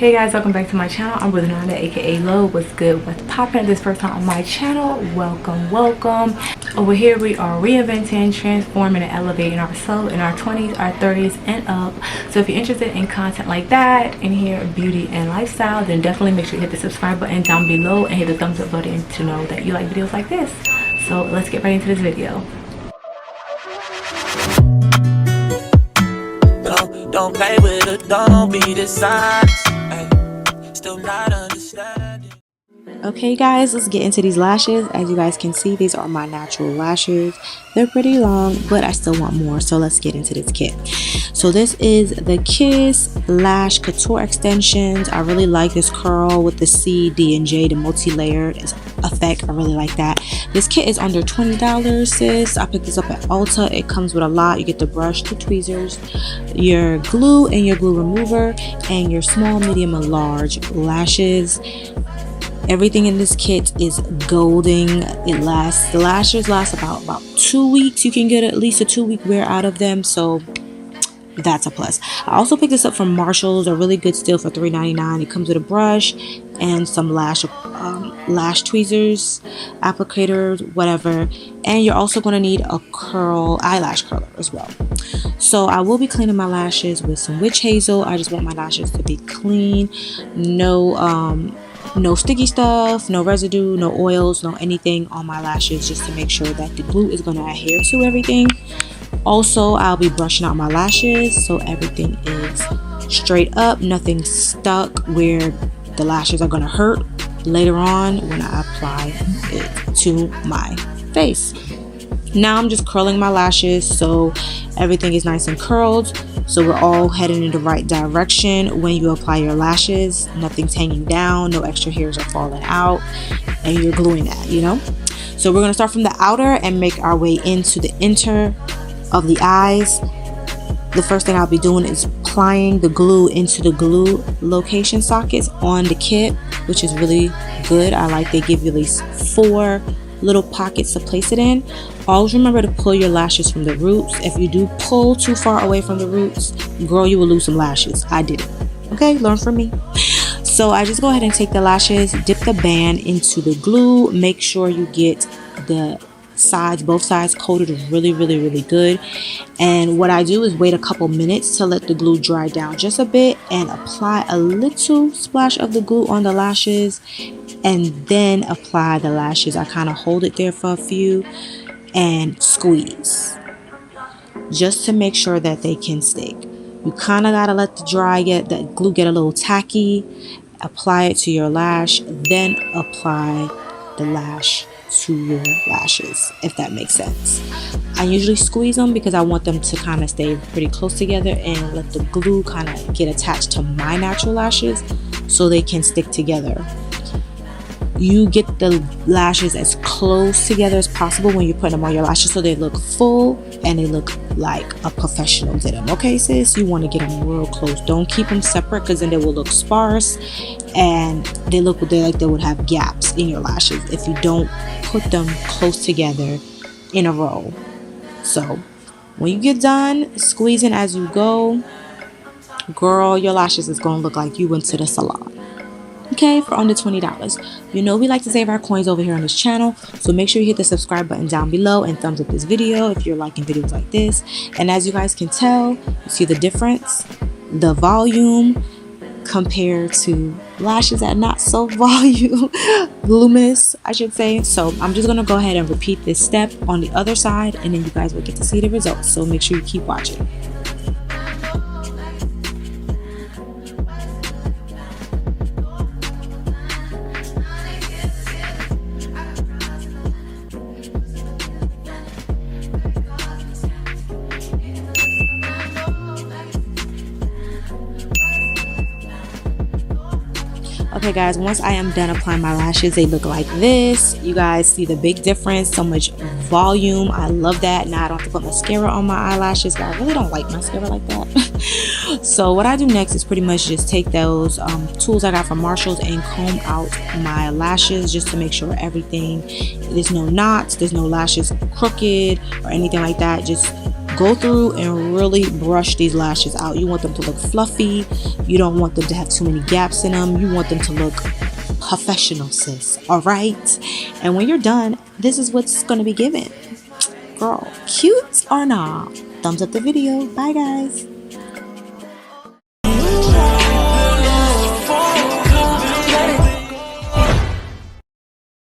Hey guys, welcome back to my channel. I'm Ruth Nanda, aka Lo. What's good? What's poppin'? This first time on my channel. Welcome. Over here we are reinventing, transforming, and elevating ourselves in our 20s, our 30s, and up. So if you're interested in content like that, in here, beauty and lifestyle, then definitely make sure you hit the subscribe button down below and hit the thumbs up button to know that you like videos like this. So let's get right into this video. Don't play with it, don't be dishonest. Still not understanding. Okay guys, let's get into these lashes. As you guys can see, these are my natural lashes. They're pretty long, but I still want more, so let's get into this kit. So this is the Kiss Lash Couture extensions. I really like this curl with the C, D, and J, the multi-layered effect. I really like that. This kit is under $20, sis. I picked this up at Ulta. It comes with a lot. You get the brush, the tweezers, your glue and your glue remover, and your small, medium, and large lashes. Everything in this kit is golden. The lashes last about 2 weeks. You can get at least a 2-week wear out of them, so that's a plus. I also picked this up from Marshalls. A really good steal for $3.99. It comes with a brush and some lash tweezers, applicators, whatever. And you're also going to need a eyelash curler as well. So I will be cleaning my lashes with some witch hazel. I just want my lashes to be clean. No sticky stuff, no residue, no oils, no anything on my lashes, just to make sure that the glue is going to adhere to everything. Also, I'll be brushing out my lashes so everything is straight up, nothing stuck where the lashes are going to hurt later on when I apply it to my face. Now I'm just curling my lashes so everything is nice and curled, so we're all heading in the right direction when you apply your lashes. Nothing's hanging down, no extra hairs are falling out, and you're gluing that, you know. So we're going to start from the outer and make our way into the inner of the eyes. The first thing I'll be doing is applying the glue into the glue location sockets on the kit, which is really good. I like they give you at least 4 little pockets to place it in. Always remember to pull your lashes from the roots. If you do pull too far away from the roots, girl, you will lose some lashes. I did it. Okay, learn from me. So I just go ahead and take the lashes, dip the band into the glue. Make sure you get the sides, both sides coated really good. And what I do is wait a couple minutes to let the glue dry down just a bit and apply a little splash of the glue on the lashes, and then apply the lashes. I kind of hold it there for a few and squeeze just to make sure that they can stick. You kind of gotta let the glue get a little tacky. Apply it to your lash, then apply the lash to your lashes, if that makes sense. I usually squeeze them because I want them to kind of stay pretty close together and let the glue kind of get attached to my natural lashes so they can stick together. You get the lashes as close together as possible when you put them on your lashes so they look full and they look like a professional did them. Okay, sis? You want to get them real close. Don't keep them separate because then they will look sparse and they look like they would have gaps in your lashes if you don't put them close together in a row. So when you get done squeezing as you go, girl, your lashes is going to look like you went to the salon. Okay, for under $20. You know we like to save our coins over here on this channel, so make sure you hit the subscribe button down below and thumbs up this video if you're liking videos like this. And as you guys can tell, you see the difference, the volume compared to lashes that not so voluminous, I should say. So I'm just gonna go ahead and repeat this step on the other side, and then you guys will get to see the results. So make sure you keep watching. Okay guys, once I am done applying my lashes, they look like this. You guys see the big difference, so much volume. I love that. Now I don't have to put mascara on my eyelashes. I really don't like mascara like that. So what I do next is pretty much just take those tools I got from Marshalls and comb out my lashes just to make sure everything, there's no knots, there's no lashes crooked or anything like that. Just go through and really brush these lashes out. You want them to look fluffy. You don't want them to have too many gaps in them. You want them to look professional, sis. All right. And when you're done, this is what's going to be given. Girl, cute or not? Thumbs up the video. Bye, guys.